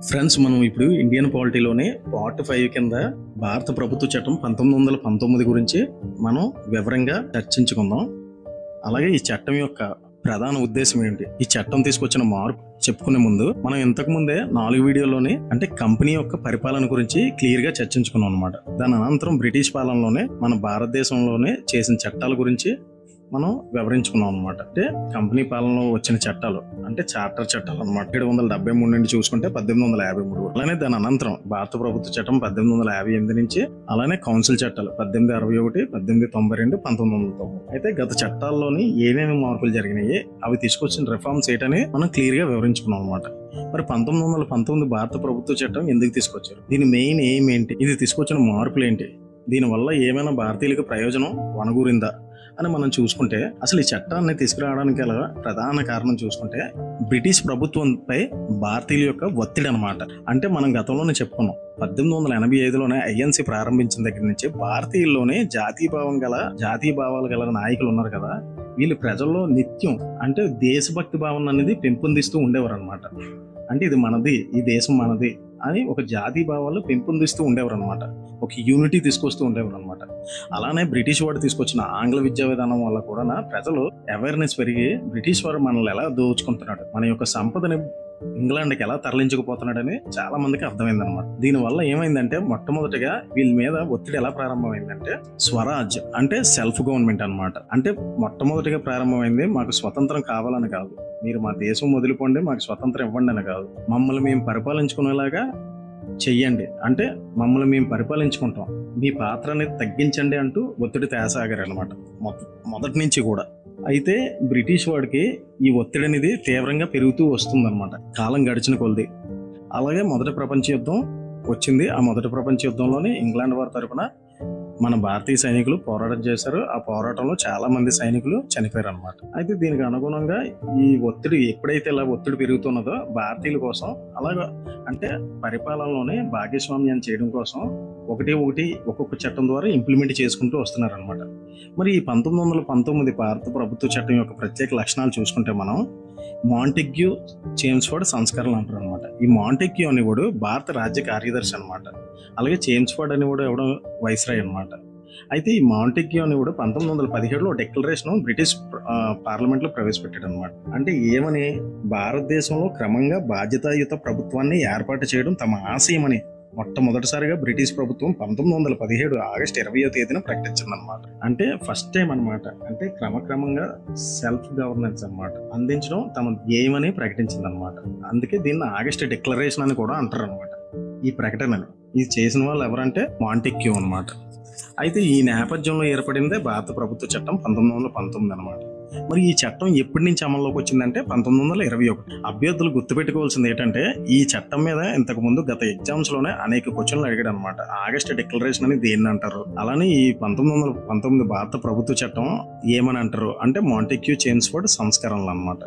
Friends, మనం ఇప్పుడు Indian పాలిటీలోనే part 5 కింద భారత ప్రభుత్వ చట్టం 1919 గురించి మనం వివరంగా చర్చించుకుందాం. అలాగే ఈ చట్టం యొక్క ప్రధాన ఉద్దేశం ఏంటి, ఈ చట్టం తీసుకొచ్చిన మార్పు చెప్పుకునే ముందు మనం ఇంతకు ముందే 4 వీడియోలోనే అంటే కంపెనీ యొక్క పరిపాలన గురించి క్లియర్ గా చర్చించుకున్నాం అనమాట. దాని అనంతరం బ్రిటిష్ పాలనలోనే మన భారతదేశంలోనే చేసిన చట్టాల గురించి మనం వివరించుకున్నాం అనమాట. అంటే కంపెనీ పాలనలో వచ్చిన చట్టాలు అంటే చార్టర్ చట్టాలు అనమాట. 1773 నుండి చూసుకుంటే 1853. అలానే దాని అనంతరం భారత ప్రభుత్వ చట్టం 1858 నుంచి, అలానే కౌన్సిల్ చట్టాలు 1861, 1892, 1990. అయితే గత చట్టాల్లోని ఏమేమి మార్పులు జరిగినాయి, అవి తీసుకొచ్చిన రిఫార్మ్స్ ఏంటని మనం క్లియర్ గా వివరించుకున్నాం అనమాట. మరి 1919 భారత ప్రభుత్వ చట్టం ఎందుకు తీసుకొచ్చారు, దీని మెయిన్ ఎయిమ్ ఏంటి, ఇది తీసుకొచ్చిన మార్పులు ఏంటి, దీనివల్ల ఏమైనా భారతీయులకు ప్రయోజనం వనగూరిందా అని మనం చూసుకుంటే, అసలు ఈ చట్టాన్ని తీసుకురావడానికి గల ప్రధాన కారణం చూసుకుంటే బ్రిటిష్ ప్రభుత్వంపై భారతీయుల యొక్క ఒత్తిడి అనమాట. అంటే మనం గతంలోనే చెప్పుకున్నాం, 1885లోనే ఐఎన్సీ ప్రారంభించిన దగ్గర నుంచి భారతీయుల్లోనే జాతీయ భావాలు గల నాయకులు ఉన్నారు కదా, వీళ్ళు ప్రజల్లో నిత్యం అంటే దేశభక్తి భావన అనేది పెంపొందిస్తూ ఉండేవారు అనమాట. అంటే ఇది మనది, ఈ దేశం మనది అని ఒక జాతీయ భావాలు పెంపొందిస్తూ ఉండేవారు అనమాట. ఒక యూనిటీ తీసుకొస్తూ ఉండేవారు అనమాట. అలానే బ్రిటిష్ వాడు తీసుకొచ్చిన ఆంగ్ల విద్యా విధానం వల్ల కూడా ప్రజలు అవేర్నెస్ పెరిగి బ్రిటిష్ వాడు మనల్ని ఎలా దోచుకుంటున్నాడు, మన యొక్క సంపదని ఇంగ్లాండ్కి ఎలా తరలించుకుపోతున్నాడని చాలా మందికి అర్థమైందనమాట. దీనివల్ల ఏమైందంటే మొట్టమొదటిగా వీళ్ళ మీద ఒత్తిడి ఎలా ప్రారంభమైందంటే స్వరాజ్ అంటే సెల్ఫ్ గవర్నమెంట్ అనమాట. అంటే మొట్టమొదటిగా ప్రారంభమైంది మాకు స్వతంత్రం కావాలని కాదు, మీరు మా దేశం వదిలిపోండి, మాకు స్వతంత్రం ఇవ్వండి అని కాదు, మమ్మల్ని మేము పరిపాలించుకునేలాగా చెయ్యండి, అంటే మమ్మల్ని మేము పరిపాలించుకుంటాం, మీ పాత్ర అనేది తగ్గించండి అంటూ ఒత్తిడి తేసాగారు అనమాట మొదటి నుంచి కూడా. అయితే బ్రిటిష్ వాడికి ఈ ఒత్తిడి అనేది తీవ్రంగా పెరుగుతూ వస్తుందన్నమాట కాలం గడిచిన కొలది. అలాగే మొదటి ప్రపంచ యుద్ధం వచ్చింది. ఆ మొదటి ప్రపంచ యుద్ధంలోనే ఇంగ్లాండ్ వారి తరఫున మన భారతీయ సైనికులు పోరాటం చేశారు. ఆ పోరాటంలో చాలా మంది సైనికులు చనిపోయారు అనమాట. అయితే దీనికి అనుగుణంగా ఈ ఒత్తిడి ఎప్పుడైతే ఇలా ఒత్తిడి పెరుగుతున్నదో భారతీయుల కోసం అలాగా అంటే పరిపాలనలోనే భాగస్వామ్యాన్ని చేయడం కోసం ఒక్కొక్క చట్టం ద్వారా ఇంప్లిమెంట్ చేసుకుంటూ వస్తున్నారు అనమాట. మరి ఈ 1919 భారత ప్రభుత్వ చట్టం యొక్క ప్రత్యేక లక్షణాలు చూసుకుంటే మనం మాంటెగ్యూ చేమ్స్ఫోర్డ్ సంస్కరణలు అంటారు అనమాట. ఈ మాంటెగ్యూ అనేవాడు భారత రాజ్య కార్యదర్శి అనమాట. అలాగే చేమ్స్ఫోర్డ్ అనేవాడు ఎవడో వైస్రాయ్ అనమాట. అయితే ఈ మాంటెగ్యూ అనేవాడు 1917లో డిక్లరేషన్ బ్రిటిష్ పార్లమెంట్ లో ప్రవేశపెట్టాడు అనమాట. అంటే ఏమని, భారతదేశంలో క్రమంగా బాధ్యతాయుత ప్రభుత్వాన్ని ఏర్పాటు చేయడం తమ ఆశయమని మొట్టమొదటిసారిగా బ్రిటిష్ ప్రభుత్వం 1917 ఆగస్టు 20వ తేదీన ప్రకటించిందనమాట. అంటే ఫస్ట్ టైం అనమాట. అంటే క్రమక్రమంగా సెల్ఫ్ గవర్నెన్స్ అనమాట అందించడం తమ ధ్యేయమని ప్రకటించిందనమాట. అందుకే దీన్ని ఆగస్టు డిక్లరేషన్ అని కూడా అంటారు అనమాట. ఈ ప్రకటనని ఇది చేసిన వాళ్ళు ఎవరంటే మాంటెగ్యూ అనమాట. అయితే ఈ నేపథ్యంలో ఏర్పడిందే భారత ప్రభుత్వ చట్టం 1919 అనమాట. మరి ఈ చట్టం ఎప్పటి నుంచి అమల్లోకి వచ్చిందంటే 1921. అభ్యర్థులు గుర్తుపెట్టుకోవాల్సింది ఏంటంటే ఈ చట్టం మీద ఇంతకు ముందు గత ఎగ్జామ్స్ లోనే అనేక క్వశ్చన్లు అడిగాడు అనమాట. ఆగస్టు డిక్లరేషన్ అని దేన్ని అంటారు, అలానే ఈ 1919 భారత ప్రభుత్వ చట్టం ఏమని అంటారు అంటే మాంటెగ్యూ చేమ్స్ఫోర్డ్ సంస్కరణలు అనమాట.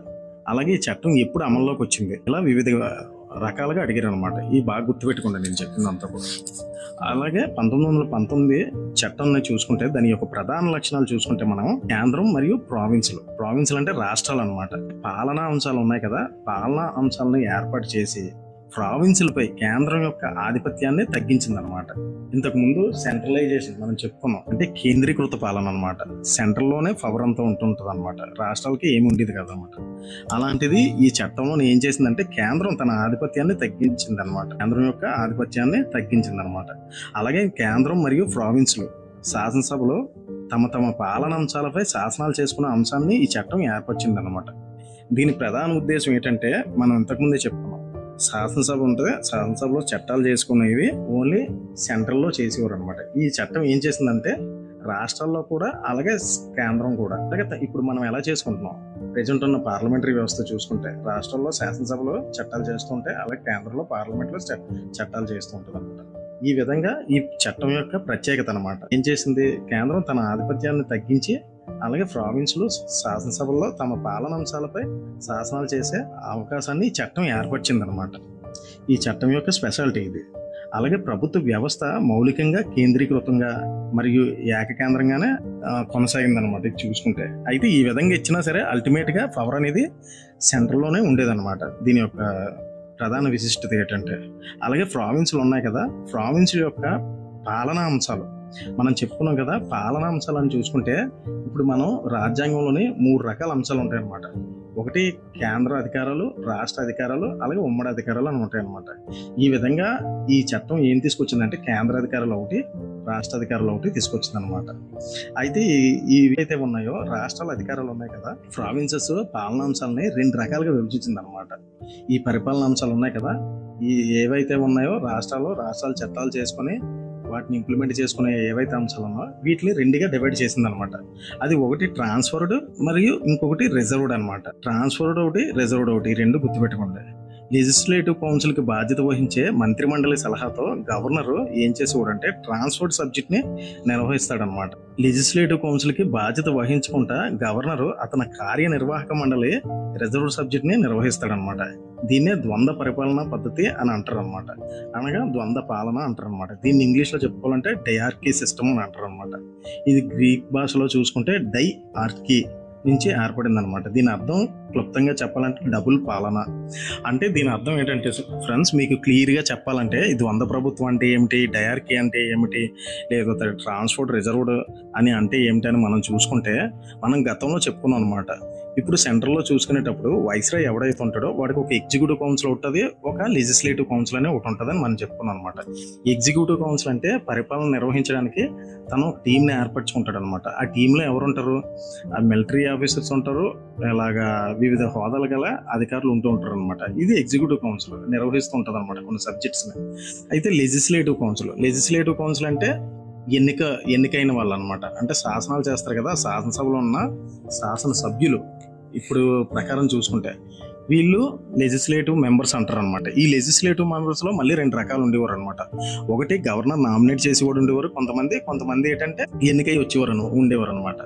అలాగే ఈ చట్టం ఎప్పుడు అమల్లోకి వచ్చింది, ఇలా వివిధ రకాలుగా అడిగారు అనమాట. ఈ బాగా గుర్తుపెట్టుకోండి నేను చెప్పిందంతా కూడా. అలాగే 1919 చట్టాన్ని చూసుకుంటే దాని యొక్క ప్రధాన లక్షణాలు చూసుకుంటే మనం కేంద్రం మరియు ప్రావిన్సులు అంటే రాష్ట్రాలు అనమాట. పాలనా అంశాలు ఉన్నాయి కదా, పాలనా అంశాలను ఏర్పాటు చేసి ప్రావిన్సులపై కేంద్రం యొక్క ఆధిపత్యాన్ని తగ్గించింది అనమాట. ఇంతకు ముందు సెంట్రలైజేషన్ మనం చెప్పుకున్నాం, అంటే కేంద్రీకృత పాలన అనమాట. సెంట్రల్లోనే పవర్ అంతా ఉంటుంటది అనమాట, రాష్ట్రాలకి ఏమి ఉండేది కదనమాట. అలాంటిది ఈ చట్టంలో ఏం చేసిందంటే కేంద్రం తన ఆధిపత్యాన్ని తగ్గించింది అనమాట. కేంద్రం యొక్క ఆధిపత్యాన్ని తగ్గించింది అనమాట. అలాగే కేంద్రం మరియు ప్రావిన్సులు శాసనసభలో తమ పాలన అంశాలపై శాసనాలు చేసుకున్న అంశాన్ని ఈ చట్టం ఏర్పరిచింది అనమాట. దీని ప్రధాన ఉద్దేశం ఏంటంటే మనం ఇంతకుముందే చెప్పుకున్నాం, శాసనసభ ఉంటుంది, శాసనసభలో చట్టాలు చేసుకునేవి ఓన్లీ సెంట్రల్లో చేసేవారు అనమాట. ఈ చట్టం ఏం చేసిందంటే రాష్ట్రాల్లో కూడా అలాగే కేంద్రం కూడా అలాగే ఇప్పుడు మనం ఎలా చేసుకుంటున్నాం ప్రెజెంట్ ఉన్న పార్లమెంటరీ వ్యవస్థ చూసుకుంటే రాష్ట్రాల్లో శాసనసభలో చట్టాలు చేస్తుంటే అలాగే కేంద్రంలో పార్లమెంట్లో చట్టాలు చేస్తూ ఉంటుంది అనమాట. ఈ విధంగా ఈ చట్టం యొక్క ప్రత్యేకత అనమాట. ఏం చేసింది, కేంద్రం తన ఆధిపత్యాన్ని తగ్గించి అలాగే ప్రావిన్సులు శాసనసభల్లో తమ పాలనాంశాలపై శాసనాలు చేసే అవకాశాన్ని ఈ చట్టం ఏర్పరిచింది అనమాట. ఈ చట్టం యొక్క స్పెషాలిటీ ఇది. అలాగే ప్రభుత్వ వ్యవస్థ మౌలికంగా కేంద్రీకృతంగా మరియు ఏకకేంద్రంగానే కొనసాగిందనమాట ఇది చూసుకుంటే. అయితే ఈ విధంగా ఇచ్చినా సరే అల్టిమేట్గా పవర్ అనేది సెంట్రల్లోనే ఉండేదన్నమాట. దీని యొక్క ప్రధాన విశిష్టత ఏంటంటే, అలాగే ప్రావిన్సులు ఉన్నాయి కదా, ప్రావిన్స్ యొక్క పాలనా అంశాలు మనం చెప్పుకున్నాం కదా. పాలనా అంశాలను చూసుకుంటే ఇప్పుడు మనం రాజ్యాంగంలోని 3 రకాల అంశాలు ఉంటాయి అన్నమాట. ఒకటి కేంద్ర అధికారాలు, రాష్ట్ర అధికారాలు, అలాగే ఉమ్మడి అధికారాలు అని ఉంటాయి అన్నమాట. ఈ విధంగా ఈ చట్టం ఏం తీసుకొచ్చిందంటే కేంద్ర అధికారులు ఒకటి, రాష్ట్ర అధికారులు ఒకటి తీసుకొచ్చింది అనమాట. అయితే ఏవైతే ఉన్నాయో రాష్ట్రాల అధికారాలు ఉన్నాయి కదా, ప్రావిన్సెస్ పాలనాంశాలని 2 రకాలుగా విభజించింది అనమాట. ఈ పరిపాలన అంశాలు ఉన్నాయి కదా, ఈ ఏవైతే ఉన్నాయో రాష్ట్రాలు చట్టాలు చేసుకొని వాటిని ఇంప్లిమెంట్ చేసుకునే ఏవైతే అంశాలు ఉన్నాయో వీటిని 2గా డివైడ్ చేసింది అనమాట. అది ఒకటి ట్రాన్స్ఫర్డ్ మరియు ఇంకొకటి రిజర్వ్డ్ అనమాట. ట్రాన్స్ఫర్డ్ ఒకటి, రిజర్వ్డ్ ఒకటి, 2 గుర్తుపెట్టుకోండి. లెజిస్లేటివ్ కౌన్సిల్కి బాధ్యత వహించే మంత్రిమండలి సలహాతో గవర్నర్ ఏం చేసేవాడంటే ట్రాన్స్ఫర్డ్ సబ్జెక్ట్ని నిర్వహిస్తాడనమాట. లెజిస్లేటివ్ కౌన్సిల్కి బాధ్యత వహించకుండా గవర్నరు అతని కార్యనిర్వాహక మండలి రిజర్వ్డ్ సబ్జెక్ట్ని నిర్వహిస్తాడనమాట. దీన్నే ద్వంద్వ పరిపాలనా పద్ధతి అని అంటారు అనమాట. అనగా ద్వంద్వ పాలన అంటారు అనమాట. దీన్ని ఇంగ్లీష్లో చెప్పుకోవాలంటే డయార్కీ సిస్టమ్ అని అంటారు అనమాట. ఇది గ్రీక్ భాషలో చూసుకుంటే డై ఆర్కీ నుంచి ఏర్పడింది అనమాట. దీని అర్థం క్లుప్తంగా చెప్పాలంటే డబుల్ పాలన. అంటే దీని అర్థం ఏంటంటే ఫ్రెండ్స్, మీకు క్లియర్గా చెప్పాలంటే ఇది ద్వంద్వ ప్రభుత్వం అంటే ఏమిటి, డయార్కీ అంటే ఏమిటి, లేకపోతే ట్రాన్స్పోర్ట్ రిజర్వ్డ్ అని అంటే ఏమిటి అని మనం చూసుకుంటే మనం గతంలో చెప్పుకున్నాం అనమాట. ఇప్పుడు సెంట్రల్లో చూసుకునేటప్పుడు వైస్రాయ్ ఎవడైతే ఉంటాడో వాడికి ఒక ఎగ్జిక్యూటివ్ కౌన్సిల్ ఉంటుంది, ఒక లెజిస్లేటివ్ కౌన్సిల్ అనే ఒకటి ఉంటుంది అని మనం చెప్పుకున్నాం అనమాట. ఎగ్జిక్యూటివ్ కౌన్సిల్ అంటే పరిపాలన నిర్వహించడానికి తను ఒక టీంని ఏర్పరచుకుంటాడు అనమాట. ఆ టీంలో ఎవరు ఉంటారు, ఆ మిలిటరీ ఆఫీసర్స్ ఉంటారు, ఇలాగా వివిధ హోదాలు గల అధికారులు ఉంటూ ఉంటారు అనమాట. ఇది ఎగ్జిక్యూటివ్ కౌన్సిల్ నిర్వహిస్తూ ఉంటుంది అనమాట కొన్ని సబ్జెక్ట్స్ని. అయితే లెజిస్లేటివ్ కౌన్సిల్ అంటే ఎన్నికైన వాళ్ళు అనమాట. అంటే శాసనాలు చేస్తారు కదా, శాసనసభలో ఉన్న శాసన సభ్యులు ఇప్పుడు ప్రకారం చూసుకుంటే వీళ్ళు లెజిస్లేటివ్ మెంబర్స్ అంటారు అనమాట. ఈ లెజిస్లేటివ్ మెంబర్స్ లో మళ్ళీ 2 రకాలు ఉండేవారు అనమాట. ఒకటి గవర్నర్ నామినేట్ చేసేవాడు ఉండేవారు, కొంతమంది ఏంటంటే ఎన్నికై ఉండేవారు అనమాట.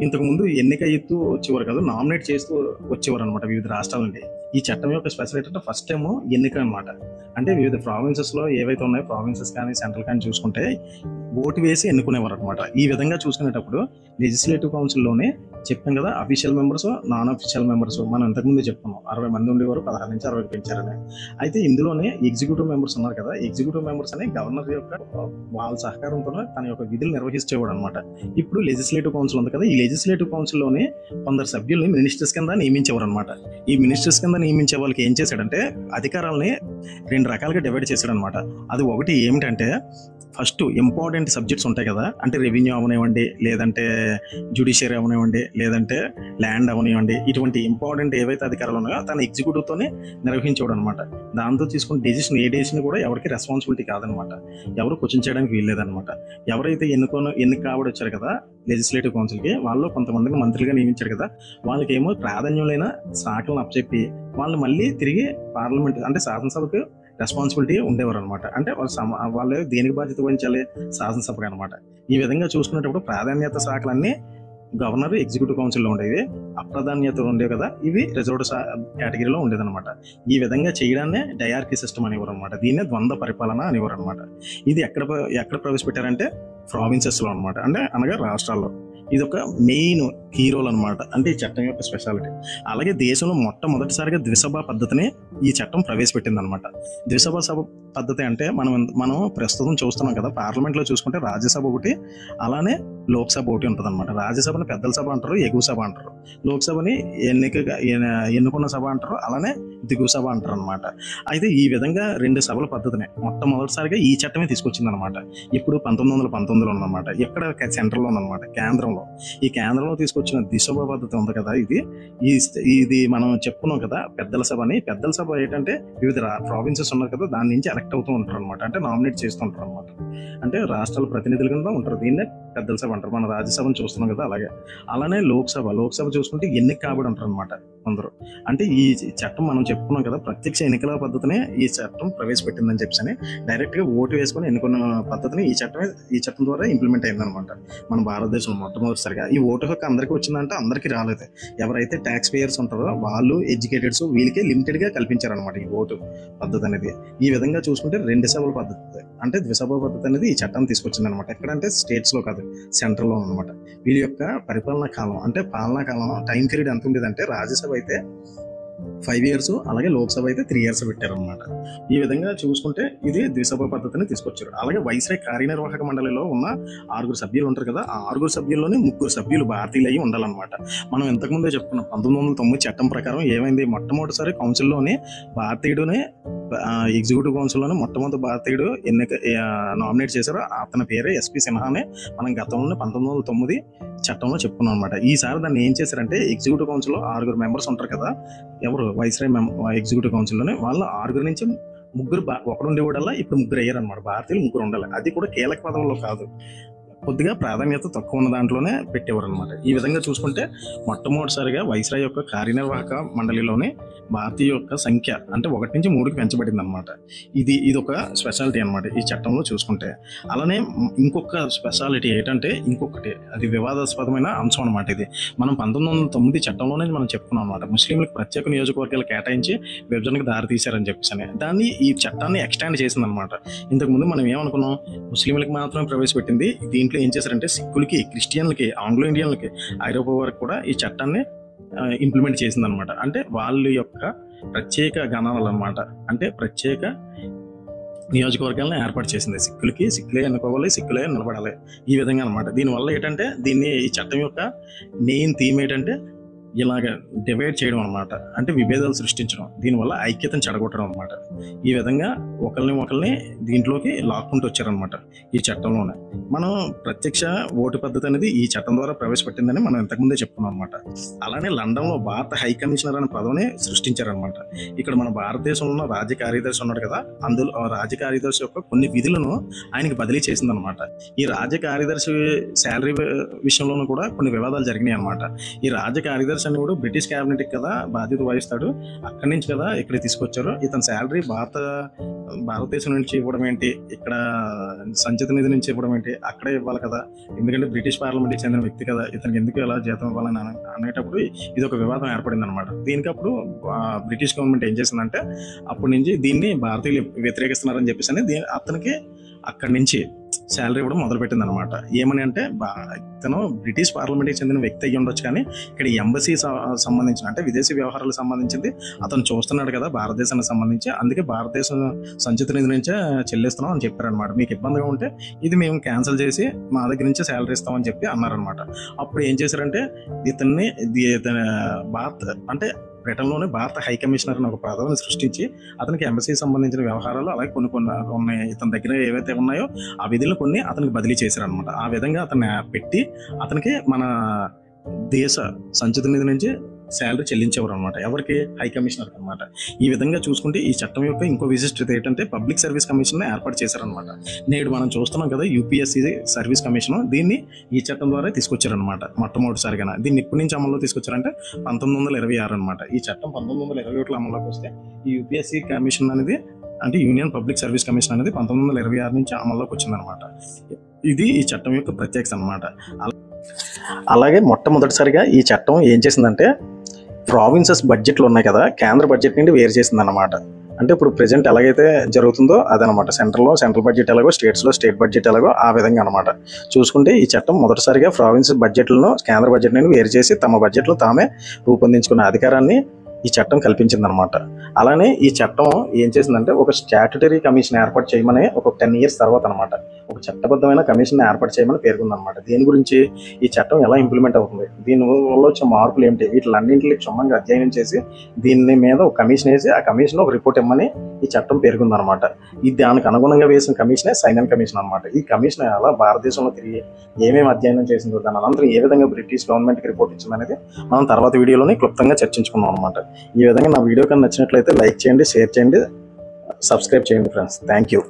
ఇంతకుముందు ఎన్నికయ్యూ వచ్చేవారు కదా, నామినేట్ చేస్తూ వచ్చేవారు అనమాట వివిధ రాష్ట్రాల నుండి. ఈ చట్టం యొక్క స్పెషల్ ఏంటంటే ఫస్ట్ టైం ఎన్నిక అనమాట. అంటే వివిధ ప్రావిన్సెస్ లో ఏవైతే ఉన్నాయో ప్రావిన్సెస్ కానీ సెంట్రల్ కానీ చూసుకుంటే ఓటు వేసి ఎన్నుకునేవారు అనమాట. ఈ విధంగా చూసుకునేటప్పుడు లెజిస్లేటివ్ కౌన్సిల్లోనే చెప్పాం కదా, official members, non official members మనం ఇంతకుముందు చెప్పుకున్నాం. 60 మంది ఉండేవారు, 16 నుంచి 60 పెంచారని. అయితే ఇందులోనే ఎగ్జిక్యూటివ్ మెంబర్స్ ఉన్నారు కదా, ఎగ్జిక్యూటివ్ మెంబర్స్ అని గవర్నర్ యొక్క వాళ్ళ సహకారంతో తన యొక్క విధులు నిర్వహించేవాడు అనమాట. ఇప్పుడు లెజిస్లేటివ్ కౌన్సిల్ ఉంది కదా, ఈ లెజిస్లేటివ్ కౌన్సిల్లోనే కొందరు సభ్యుల్ని మినిస్టర్స్ కింద నియమించేవారు అనమాట. ఈ మినిస్టర్స్ కింద నియమించే వాళ్ళకి ఏం చేశాడంటే అధికారాలని 2 రకాలుగా డివైడ్ చేశాడు అనమాట. అది ఒకటి ఏమిటంటే, ఫస్ట్ ఇంపార్టెంట్ సబ్జెక్ట్స్ ఉంటాయి కదా, అంటే రెవెన్యూ అవనివ్వండి, లేదంటే జ్యుడిషియరీ అవనివ్వండి, లేదంటే ల్యాండ్ అవనివ్వండి, ఇటువంటి ఇంపార్టెంట్ ఏవైతే అధికారాలు ఉన్నాయో తన ఎగ్జిక్యూటివ్తోనే నిర్వహించేవాడు అనమాట. దాంతో తీసుకుని ఏ డెసిషన్ కూడా ఎవరికి రెస్పాన్సిబిలిటీ కాదనమాట, ఎవరు క్వశ్చన్ చేయడానికి వీల్లేదనమాట. ఎవరైతే ఎన్నిక కాబట్టి వచ్చారు కదా లెజిస్లేటివ్ కౌన్సిల్కి, వాళ్ళు కొంతమందిని మంత్రులుగా నియమించారు కదా, వాళ్ళకేమో ప్రాధాన్యమైన శాఖలను అప్పచెప్పి వాళ్ళు మళ్ళీ తిరిగి పార్లమెంట్ అంటే శాసనసభకు రెస్పాన్సిబిలిటీ ఉండేవారు అనమాట. అంటే వాళ్ళు దేనికి బాధ్యత వహించాలి, శాసనసభకు అనమాట. ఈ విధంగా చూసుకునేటప్పుడు ప్రాధాన్యత శాఖలన్నీ గవర్నర్ ఎగ్జిక్యూటివ్ కౌన్సిల్లో ఉండేవి, అప్రాధాన్యతలు ఉండేవి కదా, ఇవి రిజర్వ్డ్ కేటగిరీలో ఉండేదన్నమాట. ఈ విధంగా చేయడాన్నే డయార్కీ సిస్టమ్ అనేవారు అనమాట. దీన్నే ద్వంద్వ పరిపాలన అనేవారు అనమాట. ఇది ఎక్కడ ప్రవేశపెట్టారంటే ప్రావిన్సెస్లో అనమాట, అనగా రాష్ట్రాల్లో. ఇది ఒక మెయిన్ కీ రోల్ అనమాట, అంటే ఈ చట్టం యొక్క స్పెషాలిటీ. అలాగే దేశంలో మొట్టమొదటిసారిగా ద్విసభ పద్ధతిని ఈ చట్టం ప్రవేశపెట్టింది అనమాట. ద్విసభ పద్ధతి అంటే మనం ప్రస్తుతం చూస్తున్నాం కదా, పార్లమెంట్లో చూసుకుంటే రాజ్యసభ ఒకటి, అలానే లోక్సభ ఒకటి ఉంటుంది అనమాట. రాజ్యసభని పెద్దల సభ అంటారు, ఎగువ సభ అంటారు. లోక్సభని ఎన్నుకున్న సభ అంటారు, అలానే దిగువ సభ అంటారు అనమాట. అయితే ఈ విధంగా 2 సభల పద్ధతిని మొట్టమొదటిసారిగా ఈ చట్టమే తీసుకొచ్చింది అనమాట. ఇప్పుడు 1919లో ఉందన్నమాట. ఎక్కడ సెంట్రల్లో ఉందన్నమాట, కేంద్రంలో. ఈ కేంద్రంలో తీసుకొచ్చిన ద్విసభ పద్ధతి ఉంది కదా, ఇది మనం చెప్పుకున్నాం కదా పెద్దల సభ అని. పెద్దల సభ ఏంటంటే వివిధ ప్రావిన్సెస్ ఉన్నారు కదా, దాని నుంచి ఎలక్ట్ అవుతూ ఉంటారు అనమాట, అంటే నామినేట్ చేస్తూ ఉంటారు అనమాట. అంటే రాష్ట్రాల ప్రతినిధులు కింద ఉంటారు. దీన్నే పెద్దల సభ అంటారు. మన రాజ్యసభను చూస్తున్నాం కదా అలాగే. అలానే లోక్సభ చూసుకుంటే ఎన్నిక కాబడి ఉంటారు అనమాట కొందరు. అంటే ఈ చట్టం మనం చెప్పుకున్నాం కదా, ప్రత్యక్ష ఎన్నికల పద్ధతినే ఈ చట్టం ప్రవేశపెట్టిందని చెప్పని డైరెక్ట్ గా ఓటు వేసుకొని ఎన్నుకున్న పద్ధతిని ఈ చట్టం ద్వారా ఇంప్లిమెంట్ అయిందనమాట మన భారతదేశంలో మొట్టమొదటిసారిగా. ఈ ఓటు హక్కు అందరికీ వచ్చిందంటే అందరికీ రాలేదు. ఎవరైతే ట్యాక్స్ పేయర్స్ ఉంటారో వాళ్ళు, ఎడ్యుకేటెడ్స్, వీళ్ళకే లిమిటెడ్ గా కల్పించారనమాట ఈ ఓటు పద్ధతి అనేది. ఈ విధంగా చూసుకుంటే 2 సభల పద్ధతి అంటే ద్విసభ పద్ధతి అనేది ఈ చట్టం తీసుకొచ్చింది అనమాట. ఎక్కడంటే స్టేట్స్ లో కాదు, సెంట్రల్ లో అనమాట. వీళ్ళ యొక్క పరిపాలనా కాలం అంటే పాలనా కాలం టైం పీరియడ్ ఎంత ఉండేదంటే రాజ్యసభ అయితే 5 years, అలాగే లోక్సభ అయితే 3 years పెట్టారనమాట. ఈ విధంగా చూసుకుంటే ఇది ద్విసభ పద్ధతిని తీసుకొచ్చారు. అలాగే వైస్రాయ్ కార్యనిర్వాహక మండలిలో ఉన్న 6 సభ్యులు ఉంటారు కదా, ఆ 6 సభ్యుల్లోనే 3 సభ్యులు భారతీయులు అయ్యి ఉండాలన్నమాట. మనం ఇంతకుముందే చెప్పుకున్నాం 1909 చట్టం ప్రకారం ఏమైంది, మొట్టమొదటిసారి కౌన్సిల్లోనే భారతీయుడునే ఎగ్జిక్యూటివ్ కౌన్సిల్లోనే మొట్టమొదటి భారతీయుడు నామినేట్ చేశారు. అతని పేరే ఎస్పి సిన్హానే మనం గతంలో 1909 చట్టంలో చెప్పుకున్నాం అనమాట. ఈసారి దాన్ని ఏం చేశారంటే ఎగ్జిక్యూటివ్ కౌన్సిల్లో 6 members ఉంటారు కదా, ఎవరు వైస్రాయ్ ఎగ్జిక్యూటివ్ కౌన్సిల్లోనే వాళ్ళ 6 నుంచి 3 ఒకడు ఉండేవాడల్లా ఇప్పుడు 3 అయ్యారు అనమాట. భారతీయులు 3 ఉండాలి. అది కూడా కీలక పదవుల్లో కాదు, కొద్దిగా ప్రాధాన్యత తక్కువ ఉన్న దాంట్లోనే పెట్టేవారు అనమాట. ఈ విధంగా చూసుకుంటే మొట్టమొదటిసారిగా వైస్రాయ్ యొక్క కార్యనిర్వాహక మండలిలోనే భారతీయ యొక్క సంఖ్య అంటే 1 నుంచి 3కి పెంచబడింది అనమాట. ఇది ఒక స్పెషాలిటీ అనమాట ఈ చట్టంలో చూసుకుంటే. అలానే ఇంకొక స్పెషాలిటీ ఏంటంటే ఇంకొకటి, అది వివాదాస్పదమైన అంశం అనమాట. ఇది మనం 1909 చట్టంలోనే మనం చెప్పుకున్నాం అనమాట. ముస్లింలకు ప్రత్యేక నియోజకవర్గాలు కేటాయించి విభజనకు దారి తీశారని చెప్పేసి దాన్ని ఈ చట్టాన్ని ఎక్స్టెండ్ చేసింది అనమాట. ఇంతకుముందు మనం ఏమనుకున్నాం, ముస్లింలకు మాత్రమే ప్రవేశపెట్టింది. దీంట్లో ఏం చేశారంటే సిక్కులకి, క్రిస్టియన్లకి, ఆంగ్లో ఇండియన్లకి, ఐరోపా వరకు కూడా ఈ చట్టాన్ని ఇంప్లిమెంట్ చేసింది అనమాట. అంటే వాళ్ళ యొక్క ప్రత్యేక గణాలు అనమాట, అంటే ప్రత్యేక నియోజకవర్గాలను ఏర్పాటు చేసింది. సిక్కులే ఎన్నుకోవాలి, సిక్కులే నిలబడాలి, ఈ విధంగా అనమాట. దీనివల్ల ఏంటంటే ఈ చట్టం యొక్క మెయిన్ థీమ్ ఏంటంటే ఇలాగ డివైడ్ చేయడం అనమాట, అంటే విభేదాలు సృష్టించడం, దీనివల్ల ఐక్యతను చెడగొట్టడం అనమాట. ఈ విధంగా ఒకరిని దీంట్లోకి లాక్కుంటూ వచ్చారనమాట ఈ చట్టంలోనే. మనం ప్రత్యక్ష ఓటు పద్ధతి అనేది ఈ చట్టం ద్వారా ప్రవేశపెట్టిందని మనం ఇంతకుముందే చెప్పుకున్నాం అనమాట. అలానే లండన్లో భారత హై కమిషనర్ అనే పదవిని సృష్టించారనమాట. ఇక్కడ మన భారతదేశంలో ఉన్న రాజ్య కార్యదర్శి ఉన్నాడు కదా, అందులో రాజ్య కార్యదర్శి యొక్క కొన్ని విధులను ఆయనకి బదిలీ చేసిందనమాట. ఈ రాజ్య కార్యదర్శి శాలరీ విషయంలోనూ కూడా కొన్ని వివాదాలు జరిగినాయి అనమాట. ఈ రాజ్య కార్యదర్శి అని కూడా బ్రిటిష్ క్యాబినెట్ కదా బాధ్యత వహిస్తాడు, అక్కడి నుంచి కదా ఇక్కడ తీసుకొచ్చారు. ఇతని శాలరీ భారతదేశం నుంచి ఇవ్వడం ఏంటి, ఇక్కడ సంచిత నిధి నుంచి ఇవ్వడం ఏంటి, అక్కడే ఇవ్వాలి కదా, ఎందుకంటే బ్రిటిష్ పార్లమెంట్కి చెందిన వ్యక్తి కదా, ఇతనికి ఎందుకు ఎలా జీతం ఇవ్వాలని అనేటప్పుడు ఇది ఒక వివాదం ఏర్పడింది అనమాట. దీనికి అప్పుడు బ్రిటిష్ గవర్నమెంట్ ఏం చేసిందంటే అప్పటి నుంచి దీన్ని భారతీయులు వ్యతిరేకిస్తున్నారని చెప్పేసి అతనికి అక్కడి నుంచి శాలరీ ఇవ్వడం మొదలుపెట్టింది అనమాట. ఏమని అంటే ఇతను బ్రిటిష్ పార్లమెంట్కి చెందిన వ్యక్తి అయ్యి ఉండొచ్చు, కానీ ఇక్కడ ఎంబసీ సంబంధించిన అంటే విదేశీ వ్యవహారాలకు సంబంధించింది అతను చూస్తున్నాడు కదా భారతదేశానికి సంబంధించి, అందుకే భారతదేశం సంచిత నిధి నుంచే చెల్లిస్తున్నాం అని చెప్పారనమాట. మీకు ఇబ్బందిగా ఉంటే ఇది మేము క్యాన్సిల్ చేసి మా దగ్గర నుంచే శాలరీ ఇస్తామని చెప్పి అన్నారనమాట. అప్పుడు ఏం చేశారంటే ఇతన్ని బ్రిటన్లోనే భారత హై కమిషనర్ అని ఒక పదవిని సృష్టించి అతనికి ఎంబసీ సంబంధించిన వ్యవహారాలు అలాగే కొన్ని ఉన్నాయి ఇతని దగ్గర ఏవైతే ఉన్నాయో ఆ విధులను కొన్ని అతనికి బదిలీ చేశారనమాట. ఆ విధంగా అతన్ని పెట్టి అతనికి మన దేశ సంచిత నిధి నుంచి శాలరీ చెల్లించేవారు అనమాట. ఎవరికి? హై కమిషనర్ అనమాట. ఈ విధంగా చూసుకుంటే ఈ చట్టం యొక్క ఇంకో విశిష్టత ఏంటంటే పబ్లిక్ సర్వీస్ కమిషన్ ఏర్పాటు చేశారనమాట. నేడు మనం చూస్తున్నాం కదా యూపీఎస్సీ సర్వీస్ కమిషన్, దీన్ని ఈ చట్టం ద్వారా తీసుకొచ్చారనమాట మొట్టమొదటిసారిగా. దీన్ని ఇప్పటి నుంచి అమల్లో తీసుకొచ్చారంటే 1926 అనమాట. ఈ చట్టం 1921లో అమల్లోకి వస్తే ఈ యూపీఎస్సీ కమిషన్ అనేది అంటే యూనియన్ పబ్లిక్ సర్వీస్ కమిషన్ అనేది 1926 నుంచి అమల్లోకి వచ్చిందనమాట. ఇది ఈ చట్టం యొక్క ప్రత్యేకత అనమాట. అలాగే మొట్టమొదటిసారిగా ఈ చట్టం ఏం చేసిందంటే ప్రావిన్సెస్ బడ్జెట్లు ఉన్నాయి కదా, కేంద్ర బడ్జెట్ నుండి వేరు చేసింది అనమాట. అంటే ఇప్పుడు ప్రెజెంట్ ఎలాగైతే జరుగుతుందో అదనమాట. సెంట్రల్ బడ్జెట్ ఎలాగో, స్టేట్స్లో స్టేట్ బడ్జెట్ ఎలాగో ఆ విధంగా అనమాట. చూసుకుంటే ఈ చట్టం మొదటిసారిగా ప్రావిన్స్ బడ్జెట్లను కేంద్ర బడ్జెట్ నుండి వేరు చేసి తమ బడ్జెట్లో తామే రూపొందించుకునే అధికారాన్ని ఈ చట్టం కల్పించిందనమాట. అలానే ఈ చట్టం ఏం చేసిందంటే ఒక స్టాట్యుటరీ కమిషన్ ఏర్పాటు చేయమని ఒక 10 years తర్వాత అనమాట ఒక చట్టబద్ధమైన కమిషన్ ఏర్పాటు చేయమని పేర్కొందనమాట. దీని గురించి ఈ చట్టం ఎలా ఇంప్లిమెంట్ అవుతుంది, దీని వల్ల వచ్చే మార్పులు ఏమిటి, వీటిలన్నింటినీ క్షుణ్ణంగా అధ్యయనం చేసి దీని మీద ఒక కమిషన్ వేసి ఆ కమిషన్ ఒక రిపోర్ట్ ఇవ్వమని ఈ చట్టం పేర్కొందనమాట. ఇది దానికి అనుగుణంగా వేసిన కమిషనే సైమన్ కమిషన్ అనమాట. ఈ కమిషన్ ఎలా భారతదేశంలో తిరిగి ఏమేమి అధ్యయనం చేసిందో, దాని అనంతరం ఏ విధంగా బ్రిటిష్ గవర్నమెంట్కి రిపోర్ట్ ఇచ్చిందనేది మనం తర్వాత వీడియోలోనే క్లుప్తంగా చర్చించుకున్నాం అనమాట. ఈ విధంగా నా వీడియో కన్నా నచ్చినట్లయితే లైక్ చేయండి, షేర్ చేయండి, సబ్స్క్రైబ్ చేయండి ఫ్రెండ్స్. Thank you.